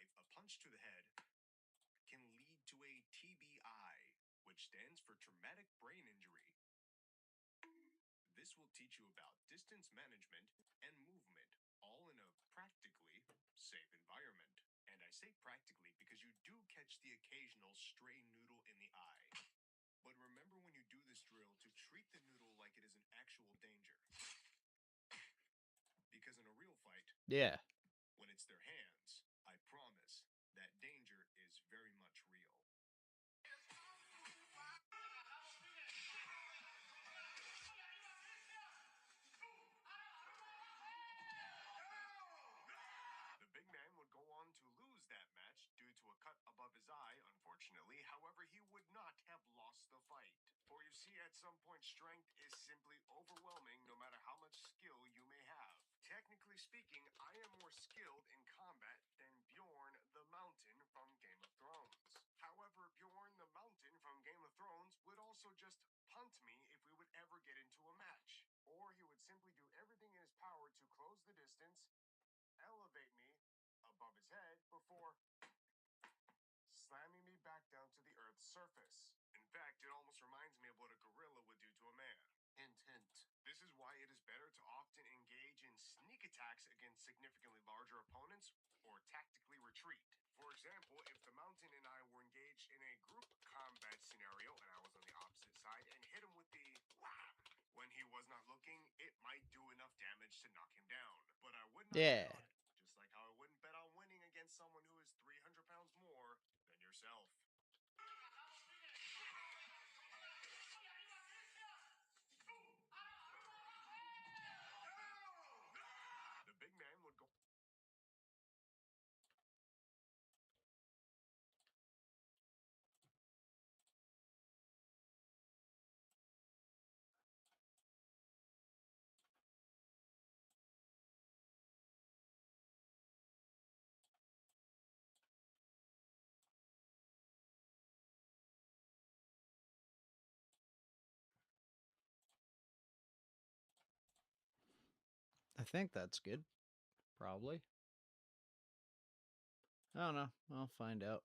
life, a punch to the head can lead to a TBI, which stands for traumatic brain injury. This will teach you about distance management and movement, all in a practically safe environment. And I say practically because you do catch the occasional stray noodle in the eye. But remember when you do this drill to treat the noodle like it is an actual danger. Because in a real fight, when it's their hands, I promise that danger is very much real. The big man would go on to lose that match due to a cut above his eye, unfortunately. However, he would not have lost the fight. For you see, at some point, strength is simply overwhelming no matter how much skill you may have. Technically speaking, I am more skilled in combat than Bjorn the Mountain from Game of Thrones. However, Bjorn the Mountain from Game of Thrones would also just punt me if we would ever get into a match. Or he would simply do everything in his power to close the distance, elevate me above his head before slamming me back down to the Earth's surface. In fact, it almost reminds me of what a gorilla would do to a man. Hint, hint. This is why it is better to often engage in sneak attacks against significantly larger opponents or tactically retreat. For example, if the Mountain and I were engaged in a group combat scenario and I was on the opposite side and hit him with the wham when he was not looking, it might do enough damage to knock him down. But I would not bet on it. Just like how I wouldn't bet on winning against someone who is 300 pounds more than yourself. The big man would go. I think that's good. Probably. I don't know. I'll find out.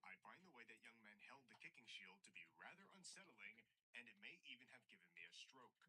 I find the way that young man held the kicking shield to be rather unsettling, and it may even have given me a stroke.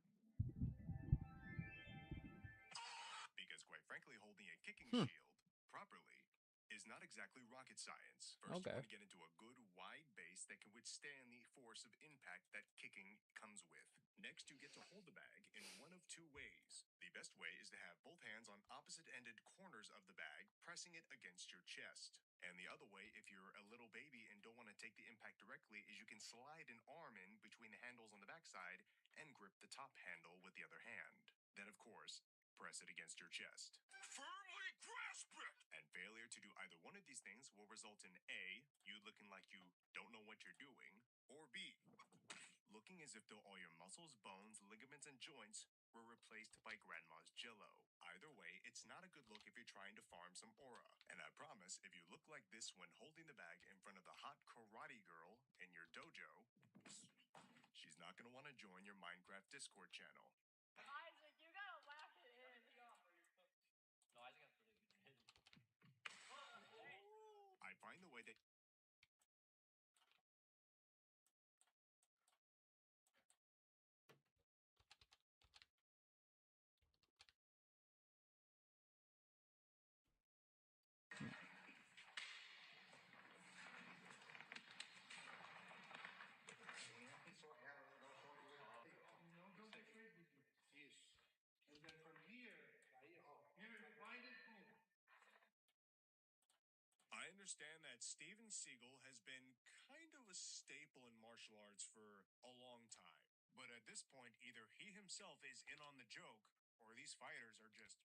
Because quite frankly, holding a kicking shield properly is not exactly rocket science. First, you want to get into a good wide base that can withstand the force of impact that kicking comes with. Next, you get to hold the bag in one of two ways. The best way is to have both hands on opposite-ended corners of the bag, pressing it against your chest. And the other way, if you're a little baby and don't want to take the impact directly, is you can slide an arm in between the handles on the backside and grip the top handle with the other hand. Then, of course, press it against your chest. Firmly grasp it! And failure to do either one of these things will result in A, you looking like you don't know what you're doing, or B, looking as if though all your muscles, bones, ligaments, and joints were replaced by grandma's jello. Either way, it's not a good look if you're trying to farm some aura. And I promise, if you look like this when holding the bag in front of the hot karate girl in your dojo, she's not going to want to join your Minecraft Discord channel. Isaac, you gotta laugh it in. No, Isaac has to leave. I find the way that Don't get afraid. Yes. And then from here, you find it. I understand that Steven Seagal has been kind of a staple in martial arts for a long time. But at this point, either he himself is in on the joke, or these fighters are just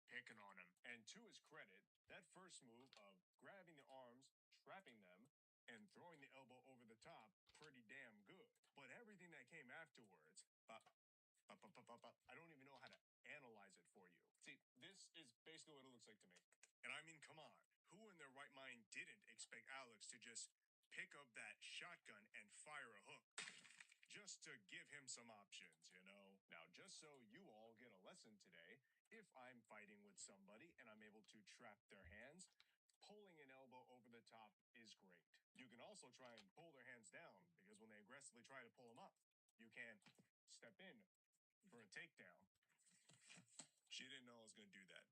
picking on him. And to his credit, that first move of grabbing the arms, trapping them, and throwing the elbow over the top, pretty damn good. But everything that came afterwards, I don't even know how to analyze it for you. See, this is basically what it looks like to me. And I mean, come on. Who in their right mind didn't expect Alex to just pick up that shotgun and fire a hook. Just to give him some options, you know? Now, just so you all get a lesson today, if I'm fighting with somebody and I'm able to trap their hands, pulling an elbow over the top is great. You can also try and pull their hands down, because when they aggressively try to pull them up, you can step in for a takedown. She didn't know I was going to do that.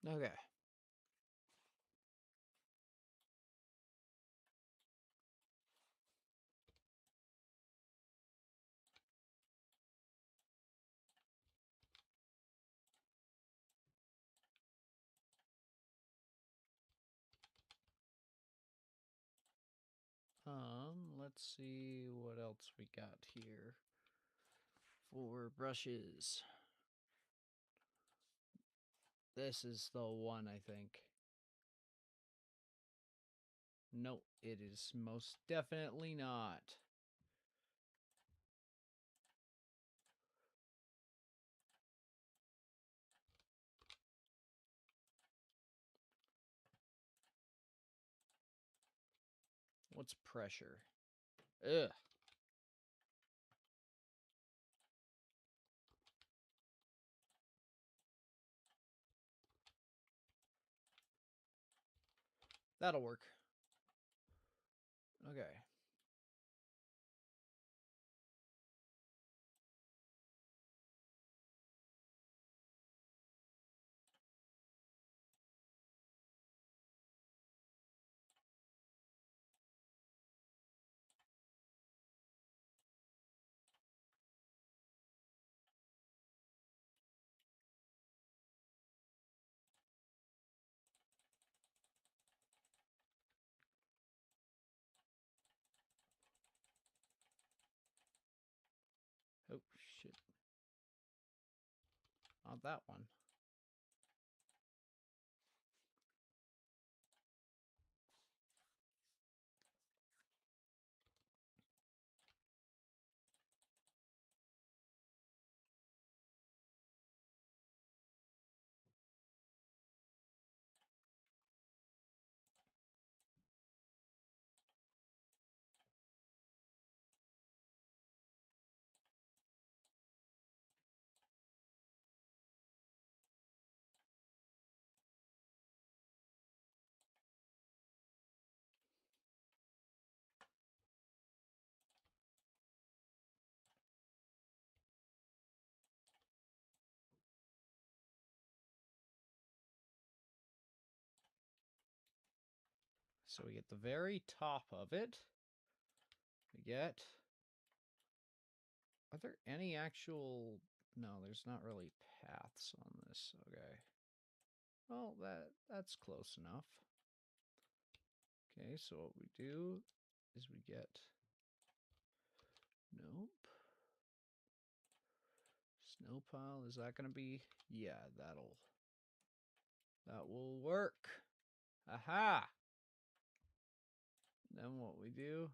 Okay. Let's see what else we got here for brushes. This is the one, I think. Nope, it is most definitely not. What's pressure? Ugh. That'll work. Okay. Oh, shit. Not that one. So we get the very top of it. We get... Are there any actual... No, there's not really paths on this. Okay. Well, that's close enough. Okay, so what we do is we get... Nope. Snow pile, is that going to be... Yeah, that will work. Aha! Then what we do...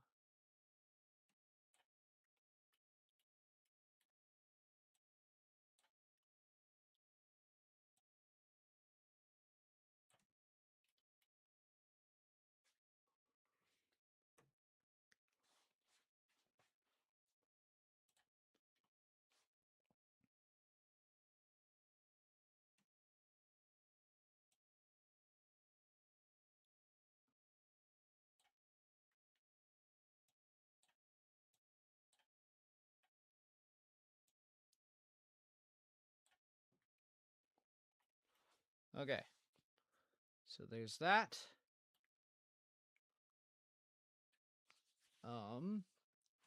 Okay. So there's that.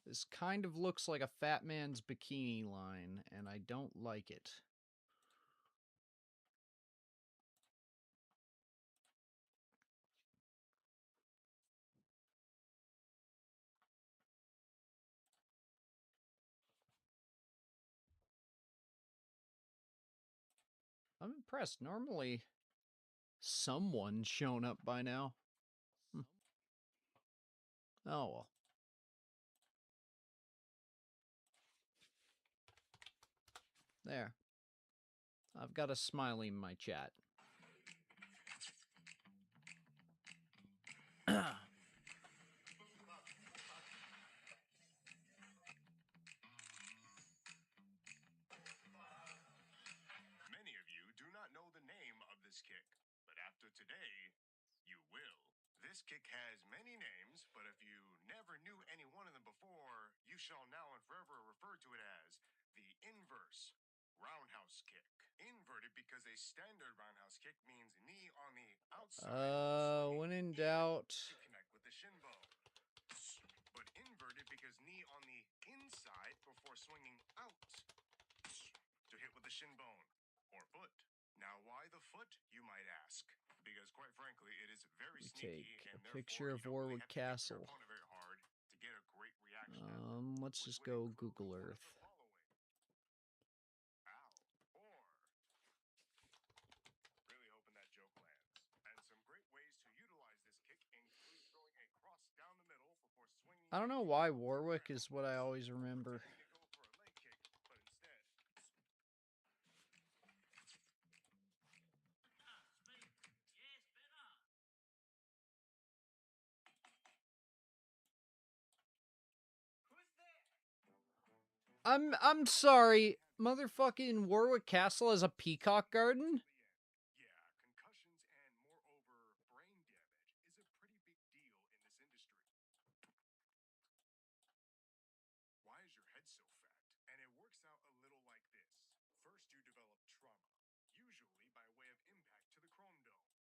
This kind of looks like a fat man's bikini line, and I don't like it. I'm impressed. Normally, someone's shown up by now. Oh, well. There. I've got a smiley in my chat. Many of you do not know the name of this kick, but after today, you will. This kick has many names, but if you never knew any one of them before, you shall now and forever refer to it as the inverse roundhouse kick. Inverted because a standard roundhouse kick means knee on the outside. When in doubt. To connect with the shin bone. But inverted because knee on the inside before swinging out to hit with the shin bone or foot. Now, why the foot, you might ask? Because quite frankly, it is very sneaky, Take and a picture of Warwick Castle. very hard to get a great reaction. Let's just go Google Earth. Really hoping that joke lands. And some great ways to utilize this kick include throwing a cross down the middle before swinging. I don't know why Warwick is what I always remember. I'm sorry, motherfucking Warwick Castle has a peacock garden? Yeah, concussions and moreover brain damage is a pretty big deal in this industry. Why is your head so fat? And it works out a little like this. First you develop trauma, usually by way of impact to the chrome dome.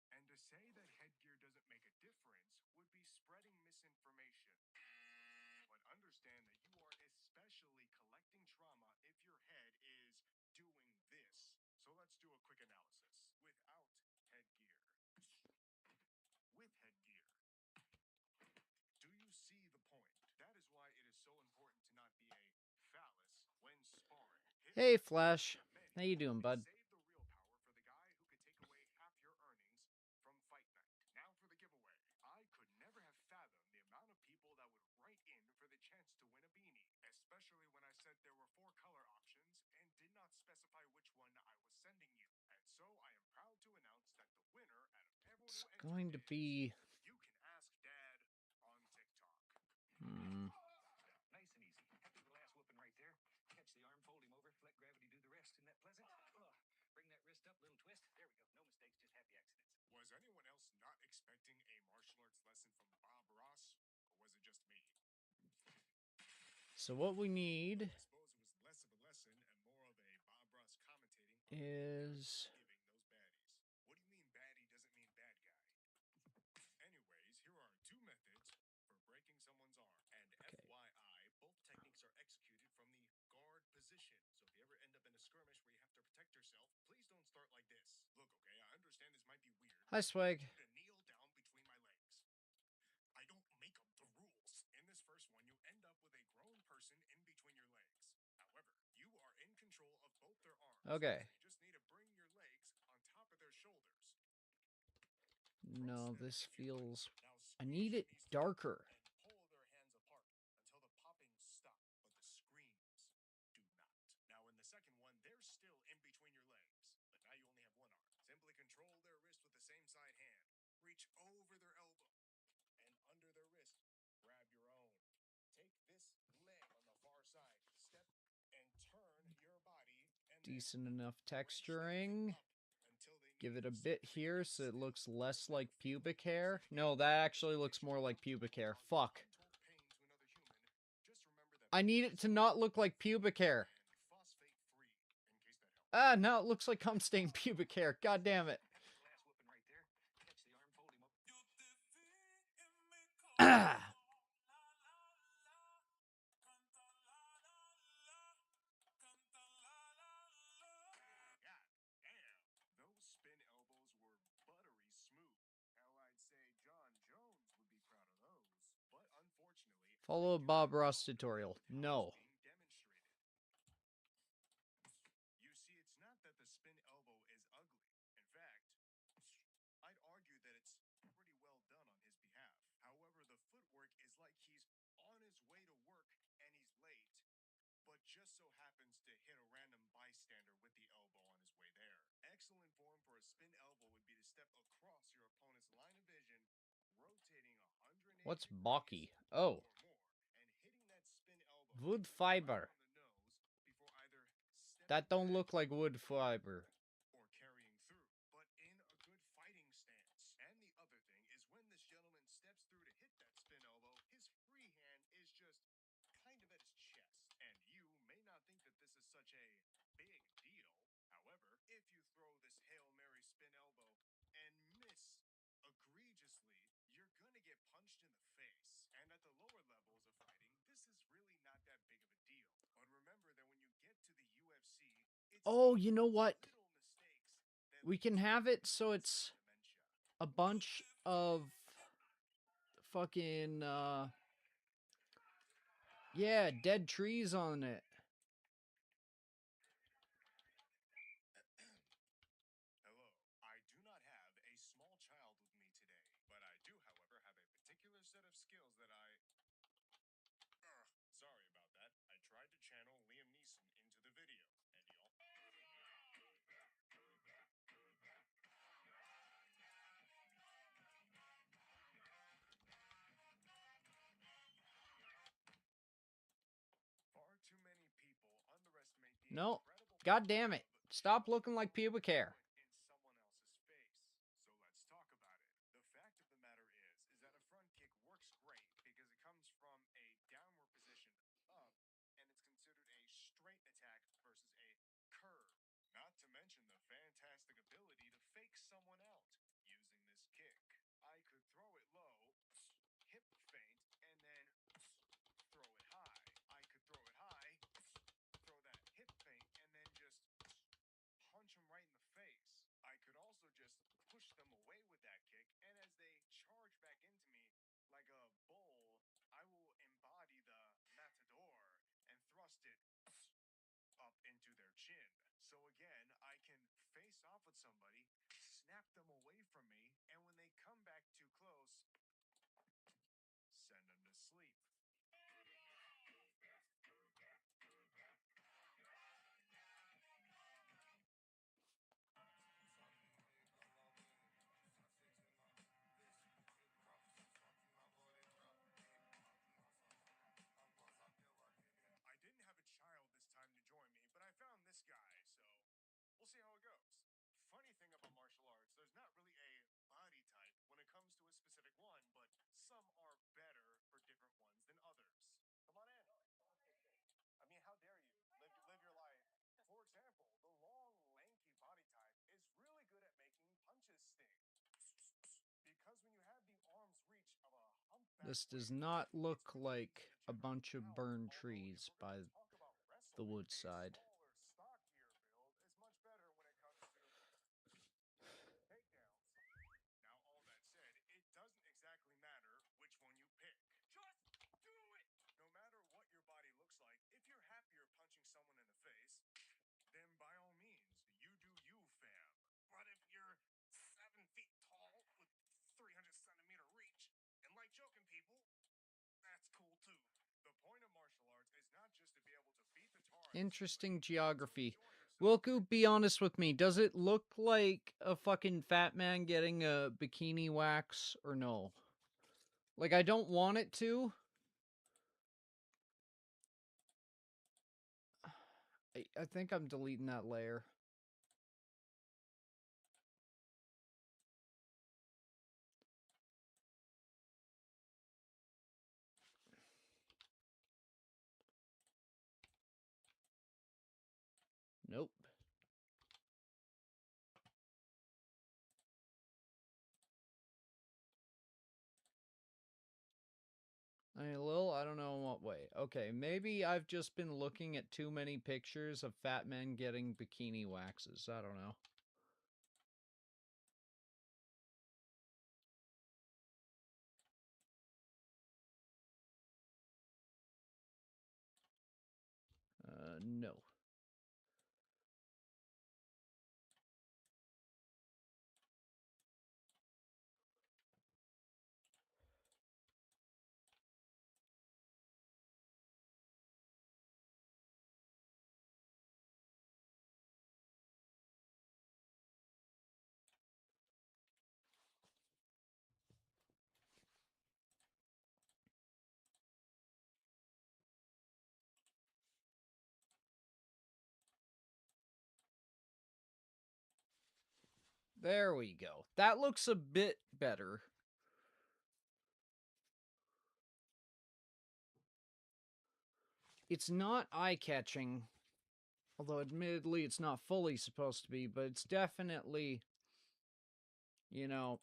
And to say that headgear doesn't make a difference would be spreading misinformation. But understand that you are especially collecting trauma if your head is doing this. So let's do a quick analysis. Without headgear. With headgear. Do you see the point? That is why it is so important to not be a phallus when sparring. Hey, Flash. How you doing, bud? Save the real power for the guy who could take away half your earnings from fight night. Now for the giveaway. I could never have fathomed the amount of people that would write in for the chance to win a beanie, especially when I said there were 4 color options and did not specify which one I was sending you. And so I am proud to announce that the winner out of everyone It's who going to be... You can ask Dad on TikTok. Nice and easy. Happy little ass whooping right there. Catch the arm, fold him over, let gravity do the rest. Isn't that pleasant? Bring that wrist up, little twist. There we go. No mistakes, just happy accidents. Was anyone else not expecting a martial arts lesson from Bob Ross, or was it just me? So what we need... I suppose it was less of a lesson and more of a Bob Ross commentating is... giving those baddies. What do you mean baddie doesn't mean bad guy? Anyways, here are 2 methods for breaking someone's arm. And Okay. FYI, both techniques are executed from the guard position. So if you ever end up in a skirmish where you have to protect yourself, please don't start like this. Look, okay, I understand this might be weird. Hi, Swag. To kneel down between my legs. I don't make up the rules. In this first one, you end up with a grown person in between your legs. However, you are in control of both their arms. Okay. So you just need to bring your legs on top of their shoulders. No, this feels... I need it darker. And pull their hands apart until the popping stop, but the screams do not. Now in the second one, they're still in between your legs, but now you only have one arm. Simply control their wrist with the same side hand. Reach over their elbow and under their wrist, grab your own. Take this leg on the far side, step and turn your body. And Decent enough texturing. Give it a bit here so it looks less like pubic hair. No, that actually looks more like pubic hair. Fuck. I need it to not look like pubic hair. Ah, now it looks like cum-stained pubic hair. God damn it. Ah! Follow a Bob Ross tutorial. No. that the spin elbow is ugly. In fact, I'd argue that it's pretty well done on his behalf. However, the footwork is like he's on his way to work and he's late, but just so happens to hit a random bystander with the elbow on his way there. Excellent form for a spin elbow would be to step across your opponent's line of vision, rotating 180 What's degrees Baki? Oh, or more, and hitting that spin elbow wood right fiber. on the nose before either That stepping don't back look like wood fiber. or carrying through, but in a good fighting stance. And the other thing is when this gentleman steps through to hit that spin elbow, his free hand is just kind of at his chest. And you may not think that this is such a big deal. However, if you throw this Hail Mary spin elbow and miss egregiously, you're gonna get punched in the face. And at the lower levels of fighting, this is really not that big of a deal. But remember that when you get to the UFC, it's Oh, you know what? little mistakes that We lead can to have it so it's dementia. a bunch of fucking, yeah, dead trees on it. Hello. I do not have a small child with me today, but I do, however, have a particular set of skills that sorry about that. I tried to channel Liam Neeson into the video, and he all... Far too many people underestimate the No. incredible God damn it. power of Stop looking like pubic hair. in someone else's face. So let's talk about it. The fact of the matter is that a front kick works great because it comes from a downward position up, and it's considered a straight attack versus a curve. Not to mention the fantastic ability to fake someone out using this kick. I could throw it low, hip feint, and then throw it high. I could throw it high, throw that hip feint, and then just punch them right in the face. I could also just push them away with that kick, and as they charge back into me like a bull, I will embody the matador and thrust it up into their chin. So again, I can face off with somebody, snap them away from me, and when they come back too close, send them to sleep. I didn't have a child this time to join me, but I found this guy, so we'll see how it goes. Funny thing about martial arts, there's not really a body type when it comes to a specific one, but some are better for different ones than others. Come on in. I mean, how dare you? Live your life. For example, the long, lanky body type is really good at making punches sting. Because when you have the arm's reach of a humpback This does whale, not look it's really like easy to a check bunch out of power. burned Although, trees if we're by gonna talk about the wrestling, woodside. a smaller, stockier build is much better when it comes to takedowns. Now, all that said, it doesn't exactly matter which one you pick. Just do it! No matter what your body looks like, if you're happier punching someone in the face, then by all means, you do you, fam. But if you're 7 feet tall with 300-centimeter reach and like choking people, that's cool too. The point of martial arts is not just to be able to beat the tar out of Interesting somebody, but to geography. enjoy yourself. Wilku, be honest with me. Does it look like a fucking fat man getting a bikini wax or no? Like, I don't want it to. I think I'm deleting that layer. Nope. A little, I don't know in what way. Okay, maybe I've just been looking at too many pictures of fat men getting bikini waxes. I don't know. No. There we go. That looks a bit better. It's not eye-catching, although admittedly it's not fully supposed to be, but it's definitely, you know,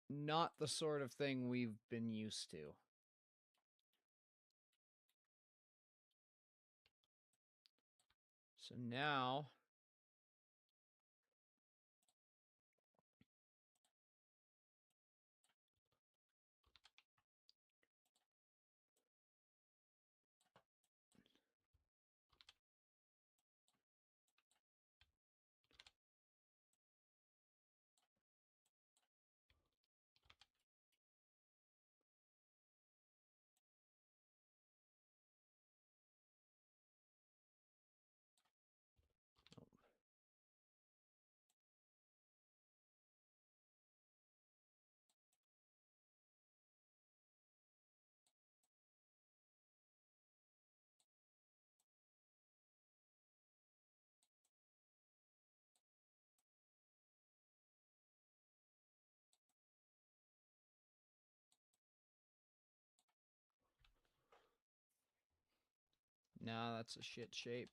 not the sort of thing we've been used to. So now... Nah, that's a shit shape.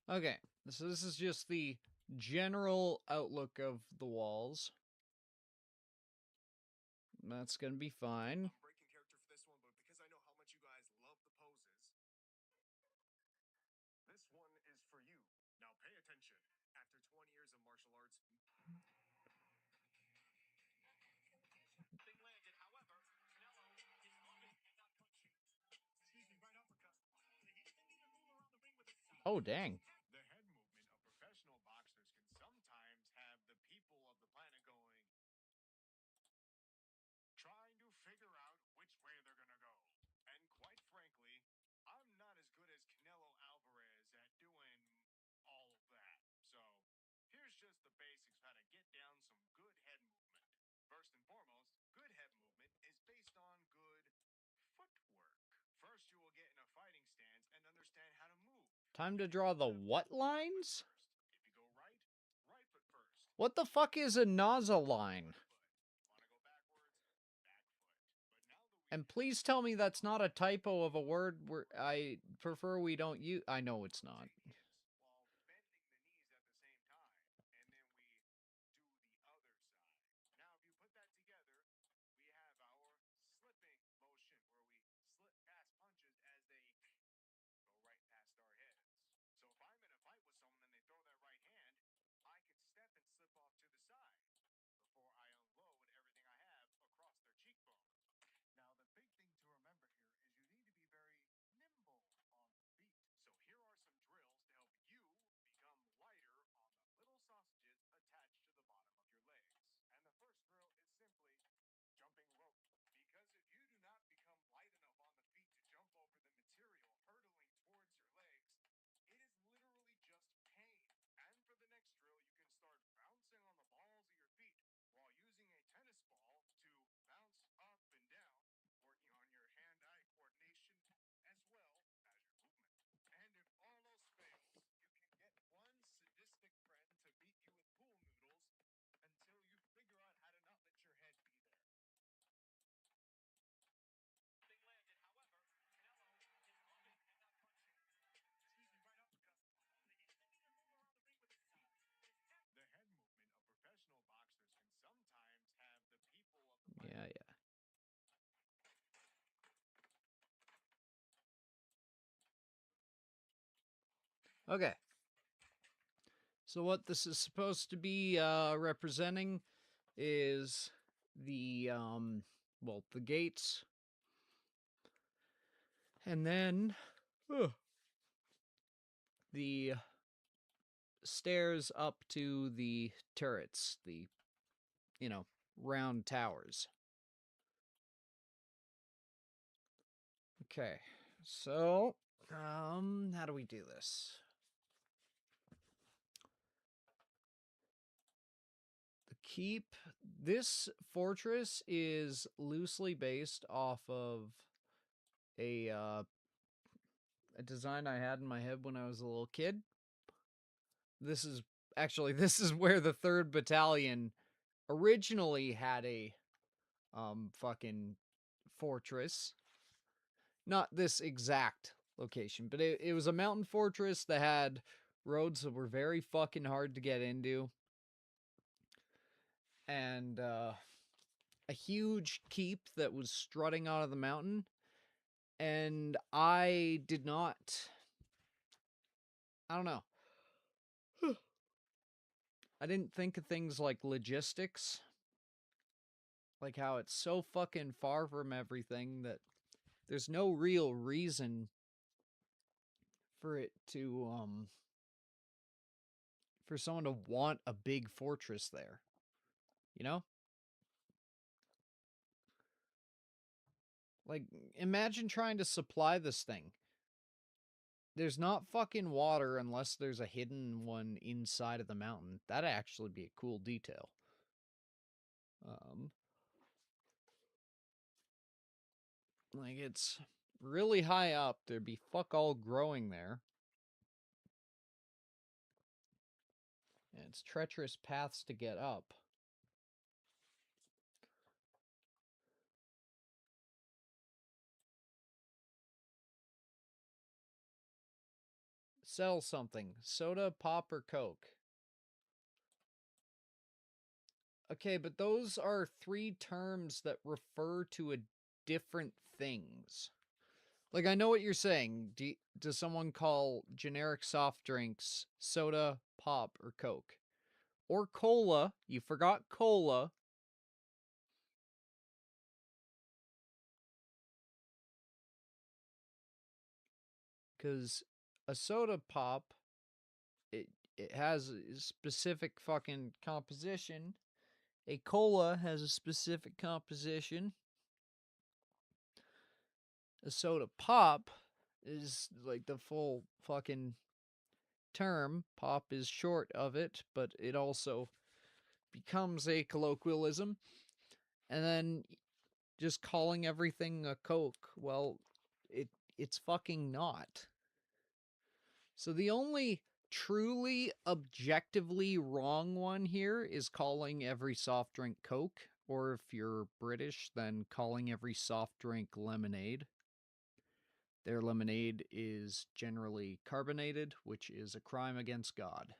Okay, so this is just the general outlook of the walls. That's gonna be fine. I'm breaking character for this one, but because I know how much you guys love the poses, this one is for you. Now pay attention. After 20 years of martial arts, Landed. However, Canelo is moving and not punching. Excuse me, right uppercut. He didn't even move around the ring with a Oh, dang. the head movement of professional boxers can sometimes have the people of the planet going, trying to figure out which way they're gonna go. And quite frankly, I'm not as good as Canelo Alvarez at doing all of that. So here's just the basics of how to get down some good head movement. First and foremost, good head movement is based on good footwork. First, you will get in a fighting stance and understand how to move. Time to draw the what lines? If you go right, right foot first. What the fuck is a nozzle line? Want to go backwards? Back foot. But now that we And please tell me that's not a typo of a word where I prefer we don't use. I know it's not. while bending the knees at the same time, and then we do the other side. Now, if you put that together, we have our slipping motion where we slip past punches as they go right past our heads. So if I'm in a fight with someone and they throw that right hand, I can step and slip off to the side before I unload everything I have across their cheekbone. Now, the big thing to remember here is you need to be very nimble on the feet. So here are some drills to help you become lighter on the little sausages attached to the bottom of your legs. And the first drill is simply jumping rope. Because if you do not become light enough on the feet to jump over the material hurtling towards your legs, it is literally just pain. And for the next drill, you can start bouncing on the ball Okay. So what this is supposed to be representing is the well, the gates, and then the stairs up to the turrets, the, you know, round towers. Okay, so how do we do this? The keep. This fortress is loosely based off of a design I had in my head when I was a little kid. This is actually, this is where the 3rd Battalion originally had a fucking fortress. Not this exact location, but it was a mountain fortress that had roads that were very fucking hard to get into, and a huge keep that was strutting out of the mountain. And I did not, I don't know, I didn't think of things like logistics, like how it's so fucking far from everything that there's no real reason for it to for someone to want a big fortress there, you know? Like, imagine trying to supply this thing. There's not fucking water unless there's a hidden one inside of the mountain. That'd actually be a cool detail. Like, it's really high up. There'd be fuck all growing there. And it's treacherous paths to get up. Sell something. Soda, pop, or Coke. Okay, but those are 3 terms that refer to different things. Like, I know what you're saying. Does someone call generic soft drinks soda, pop, or Coke? Or cola. You forgot cola. Because a soda pop, it has a specific fucking composition. A cola has a specific composition. A soda pop is like the full fucking term. Pop is short of it, but it also becomes a colloquialism. And then just calling everything a Coke, well, it's fucking not. So the only truly objectively wrong one here is calling every soft drink Coke, or if you're British, then calling every soft drink lemonade. Their lemonade is generally carbonated, which is a crime against God.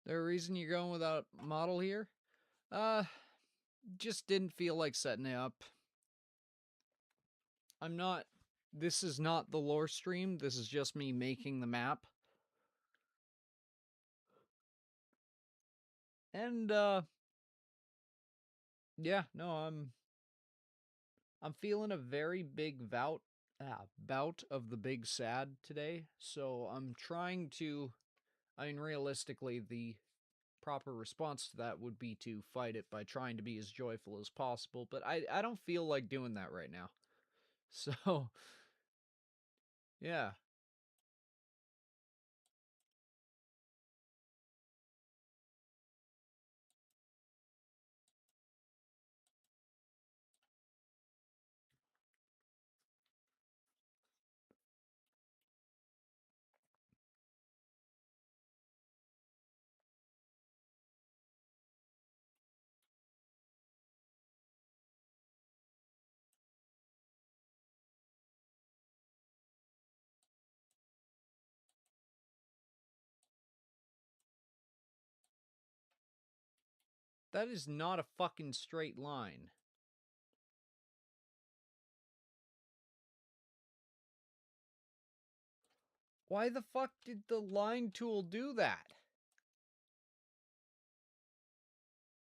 There a reason you're going without a model here? Just didn't feel like setting it up. This is not the lore stream, this is just me making the map. And, yeah, no, I'm feeling a very big bout of the big sad today, so I'm trying to, I mean, realistically, the proper response to that would be to fight it by trying to be as joyful as possible, but I don't feel like doing that right now. So, yeah. That is not a fucking straight line. Why the fuck did the line tool do that?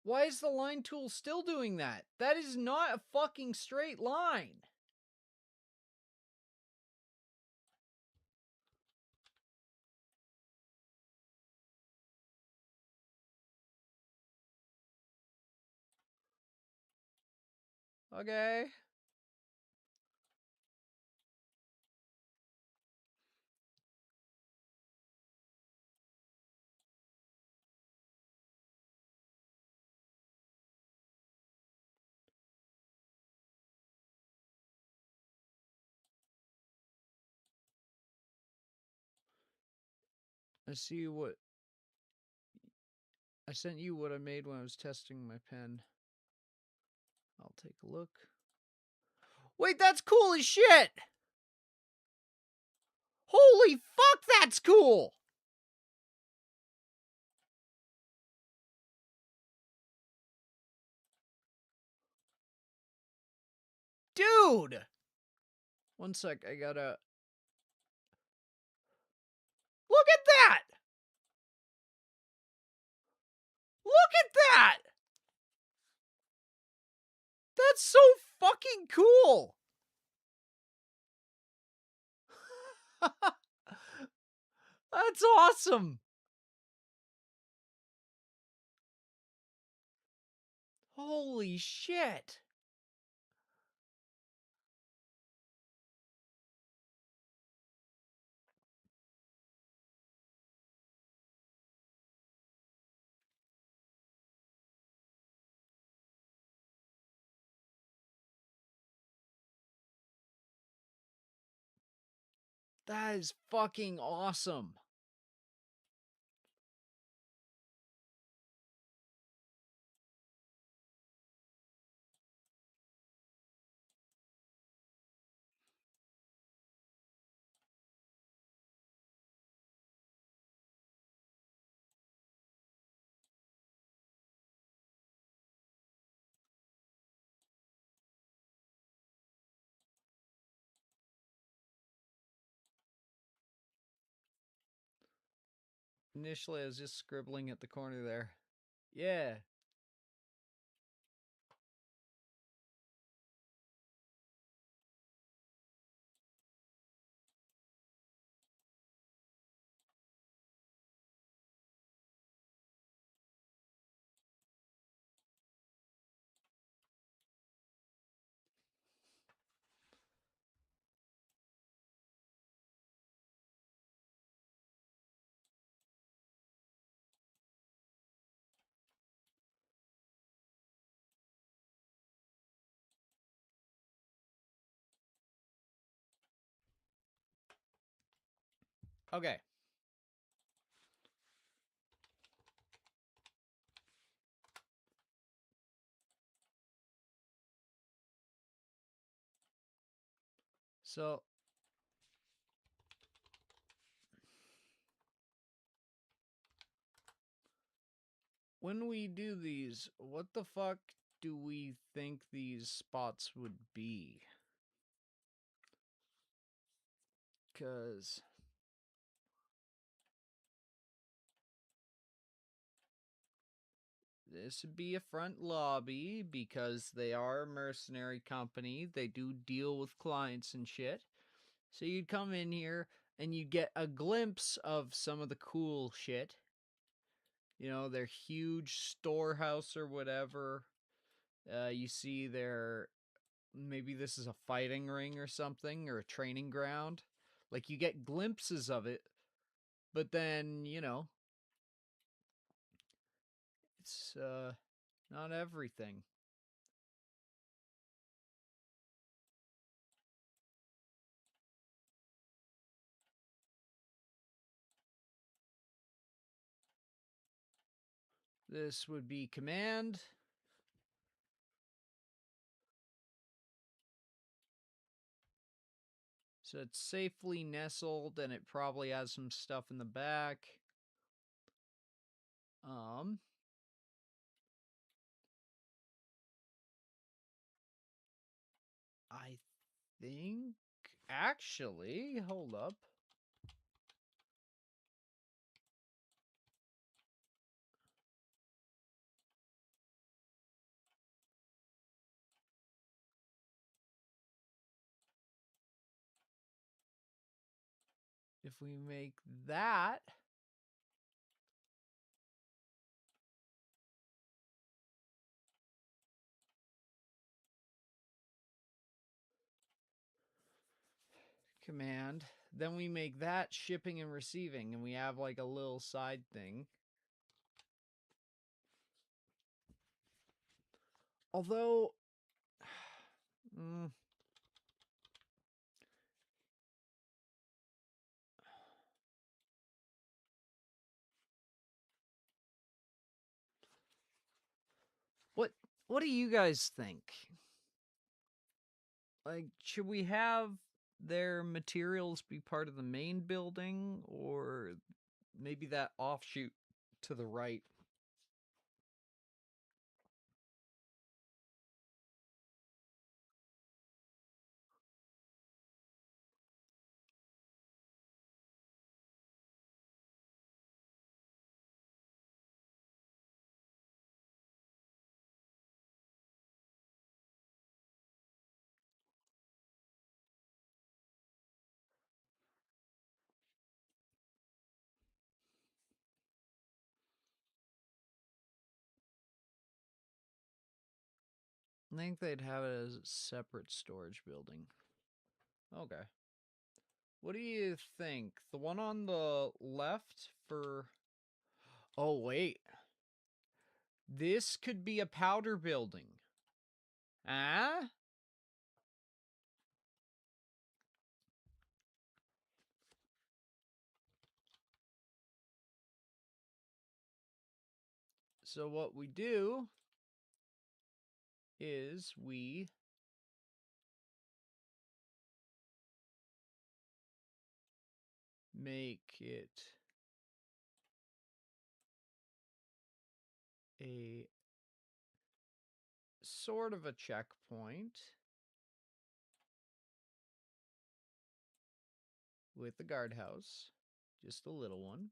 Why is the line tool still doing that? That is not a fucking straight line. Okay. I sent you what I made when I was testing my pen. I'll take a look. Wait, that's cool as shit! Holy fuck, that's cool! Dude! One sec, I gotta... Look at that! Look at that! That's so fucking cool! That's awesome! Holy shit! That is fucking awesome. Initially, I was just scribbling at the corner there. Yeah. Okay. So... when we do these, what the fuck do we think these spots would be? 'Cause... this would be a front lobby because they are a mercenary company. They do deal with clients and shit. So you'd come in here and you'd get a glimpse of some of the cool shit. You know, their huge storehouse or whatever. You see their... maybe this is a fighting ring or something, or a training ground. Like, you get glimpses of it, but then, you know, it's not everything. This would be command. So it's safely nestled, and it probably has some stuff in the back. think... Actually, hold up. If we make that... command, then we make that shipping and receiving, and we have like a little side thing. Although... What do you guys think? Like, should we have their materials be part of the main building, or maybe that offshoot to the right? I think they'd have it as a separate storage building. Okay. What do you think? The one on the left for... Oh, wait. This could be a powder building. Ah? So what we do is we make it a sort of a checkpoint with the guardhouse, just a little one.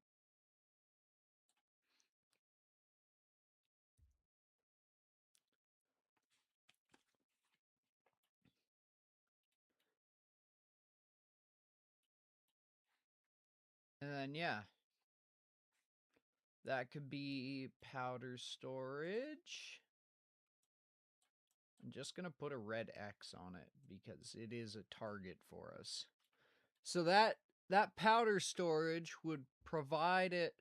And then, yeah, that could be powder storage. I'm just going to put a red X on it because it is a target for us. So that powder storage would provide it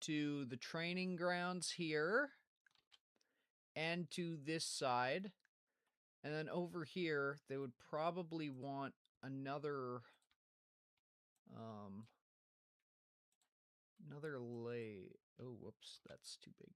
to the training grounds here and to this side. And then over here, they would probably want another lay. Oh, whoops, that's too big.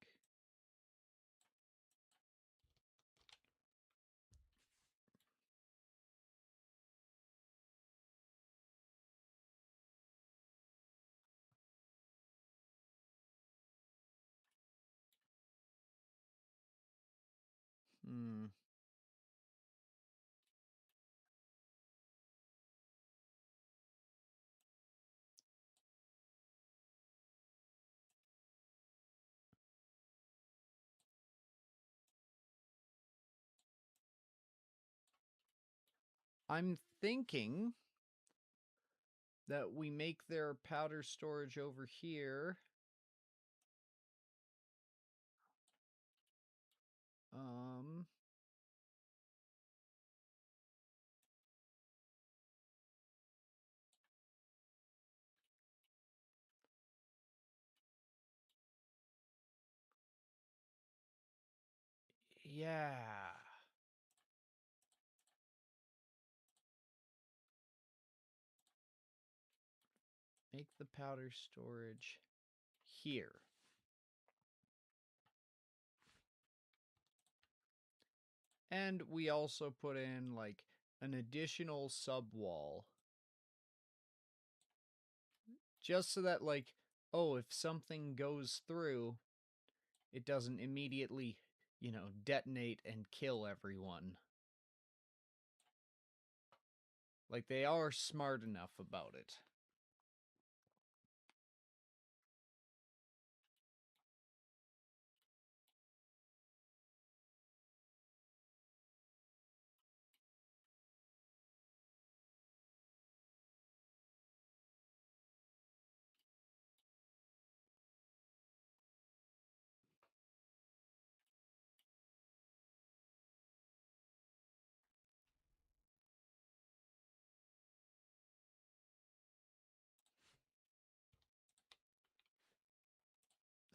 I'm thinking that we make their powder storage over here. Yeah. Make the powder storage here. And we also put in like an additional subwall. Just so that like, oh, if something goes through, it doesn't immediately, you know, detonate and kill everyone. Like, they are smart enough about it.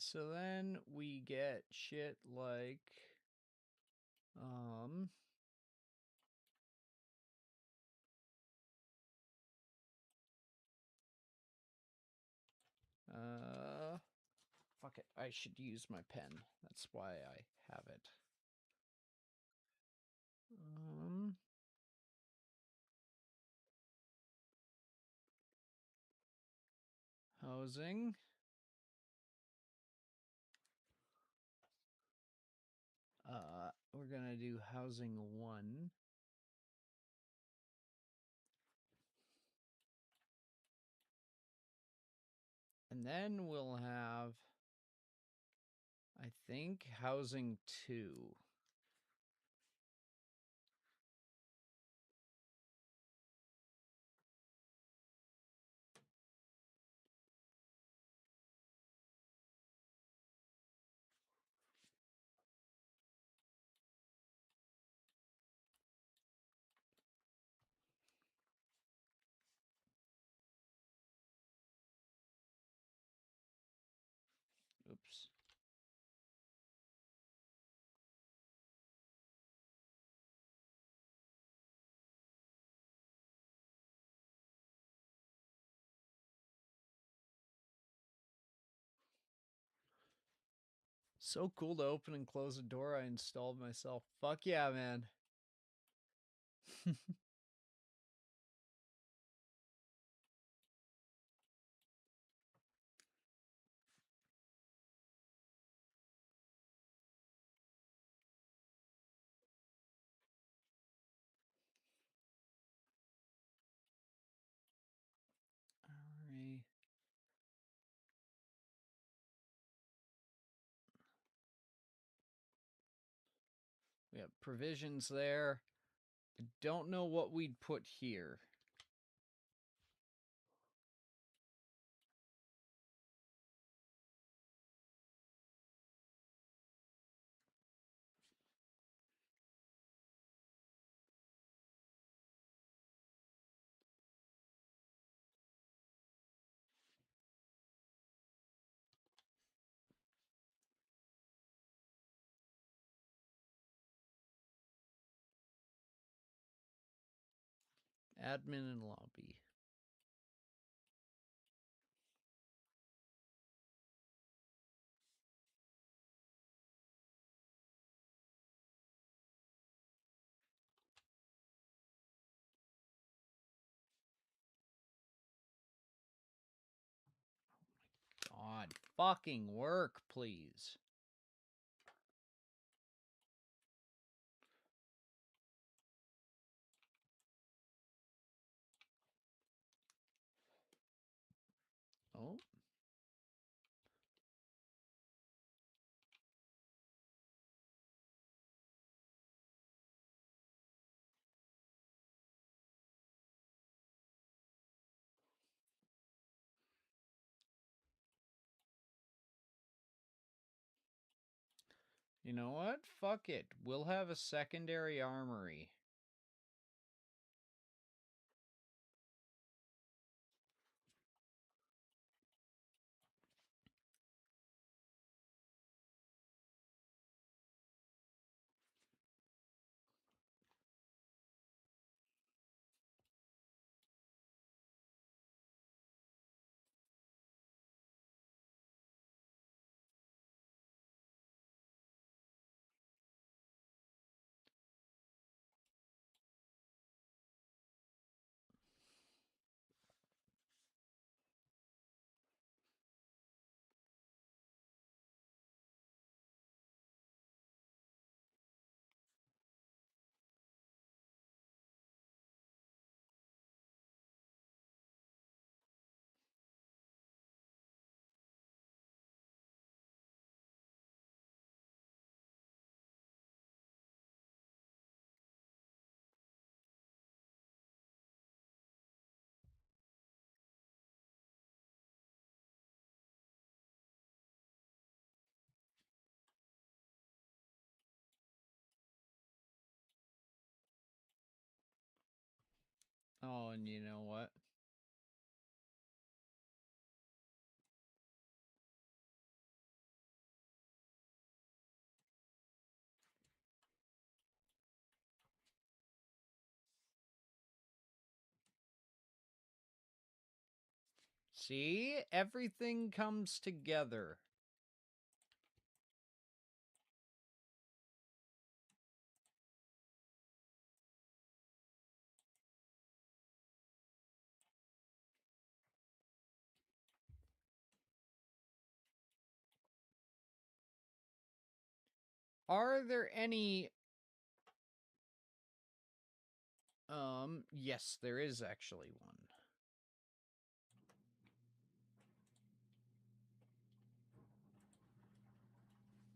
So then we get shit like, fuck it, I should use my pen. That's why I have it. Housing. We're gonna do housing 1. And then we'll have, I think, housing 2. Oops. So cool to open and close a door I installed myself. Fuck yeah, man. Alright. We have provisions there. I don't know what we'd put here. Admin and lobby. God, fucking work, please. Oh. You know what? Fuck it. We'll have a secondary armory. Oh, and you know what? See? Everything comes together. Are there any... yes, there is actually one.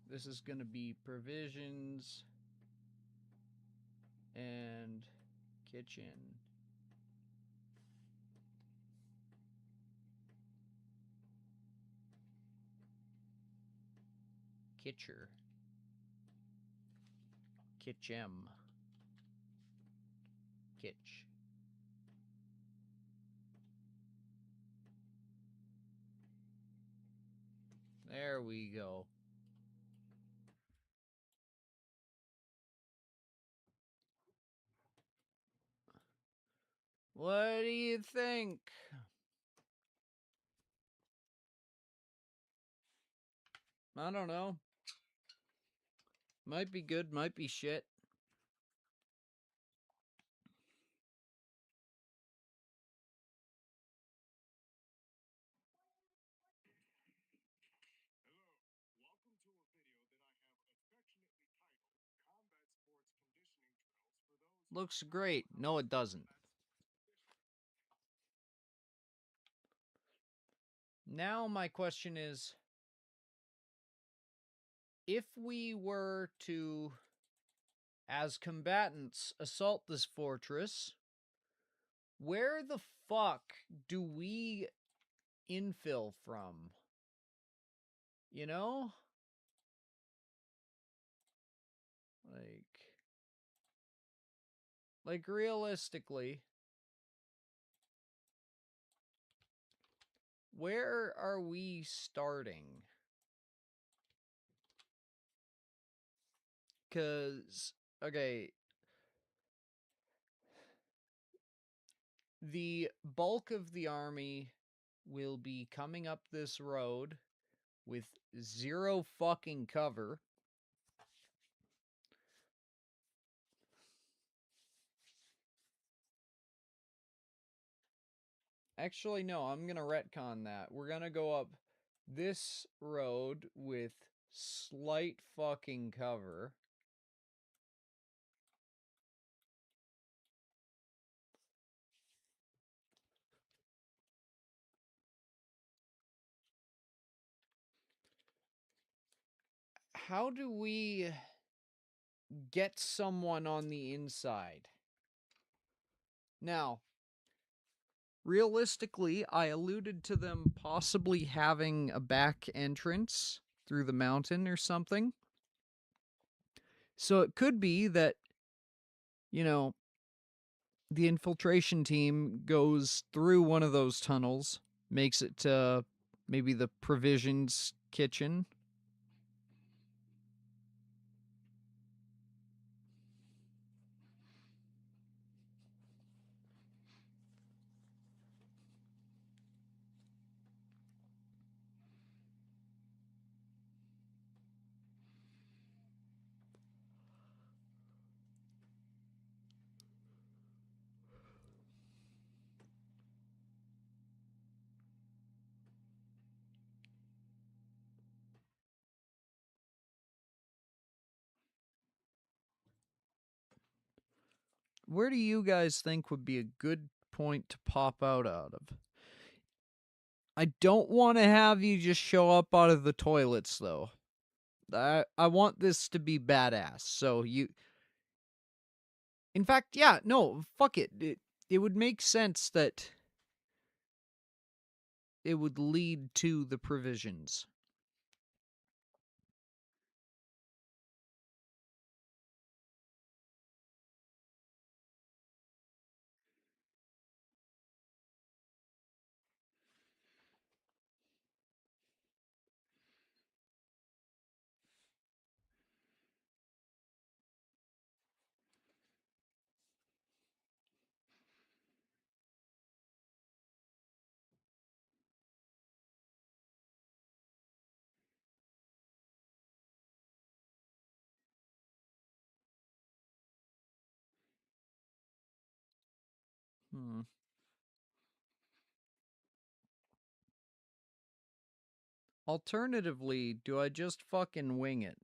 This is going to be provisions and kitchen. Kitcher. Kitchem. Kitch. There we go. What do you think? I don't know. Might be good, might be shit. Looks great. No, it doesn't. Now my question is, if we were to, as combatants, assault this fortress, where the fuck do we infill from? You know? Like realistically, where are we starting? Because, okay, the bulk of the army will be coming up this road with zero fucking cover. Actually, no, I'm going to retcon that. We're going to go up this road with slight fucking cover. How do we get someone on the inside? Now, realistically, I alluded to them possibly having a back entrance through the mountain or something. So it could be that, you know, the infiltration team goes through one of those tunnels, makes it to maybe the provisions kitchen. Where do you guys think would be a good point to pop out of? I don't want to have you just show up out of the toilets, though. I want this to be badass. So you... In fact, yeah, no, fuck it. It would make sense that it would lead to the provisions. Alternatively, do I just fucking wing it?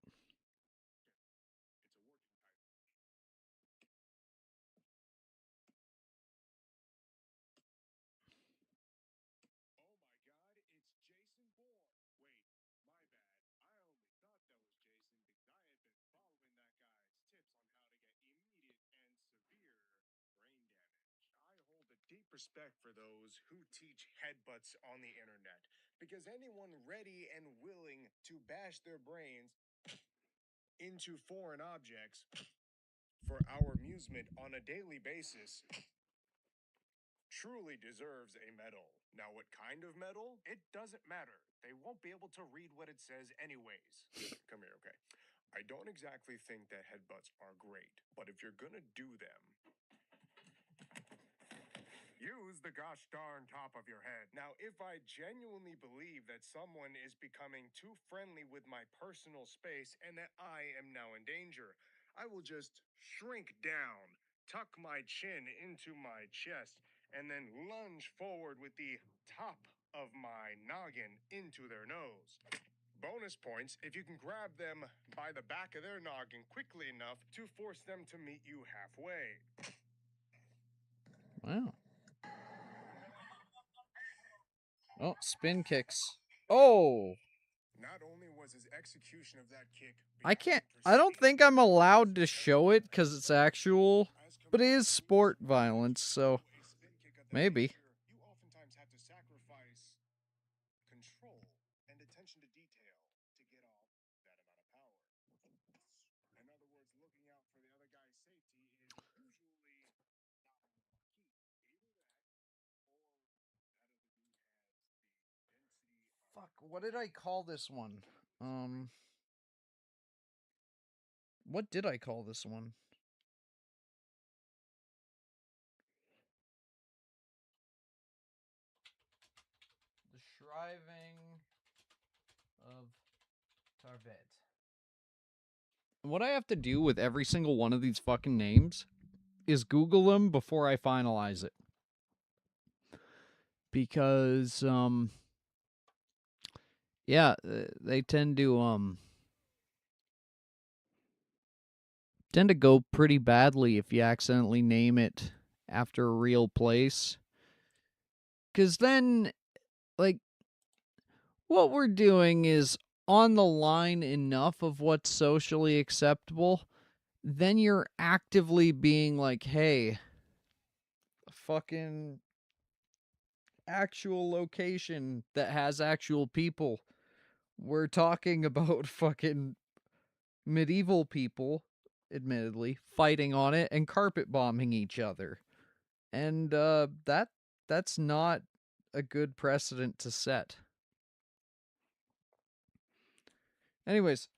Deep respect for those who teach headbutts on the internet, because anyone ready and willing to bash their brains into foreign objects for our amusement on a daily basis truly deserves a medal. Now, what kind of medal? It doesn't matter. They won't be able to read what it says anyways. Come here, okay? I don't exactly think that headbutts are great, but if you're gonna do them, use the gosh darn top of your head. Now, if I genuinely believe that someone is becoming too friendly with my personal space and that I am now in danger, I will just shrink down, tuck my chin into my chest, and then lunge forward with the top of my noggin into their nose. Bonus points if you can grab them by the back of their noggin quickly enough to force them to meet you halfway. Wow. Oh, spin kicks. Oh! Not only was his execution of that kick, I don't think I'm allowed to show it because it's actual, but it is sport violence, so maybe. You oftentimes have to sacrifice control and attention to detail to get off that amount of power. In other words, looking out for the other guy's safety is usually not key. Either that or that other dude has the density of... Fuck, what did I call this one? What did I call this one? The Shriving of Tarvet. What I have to do with every single one of these fucking names is Google them before I finalize it. Because, yeah, they tend to go pretty badly if you accidentally name it after a real place. Because then, like, what we're doing is on the line enough of what's socially acceptable, then you're actively being like, hey, fucking actual location that has actual people. We're talking about fucking medieval people, admittedly, fighting on it and carpet bombing each other. And that's not a good precedent to set. Anyways,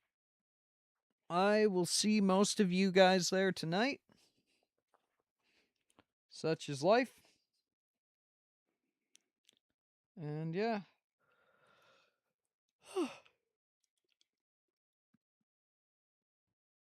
I will see most of you guys there tonight. Such is life. And yeah.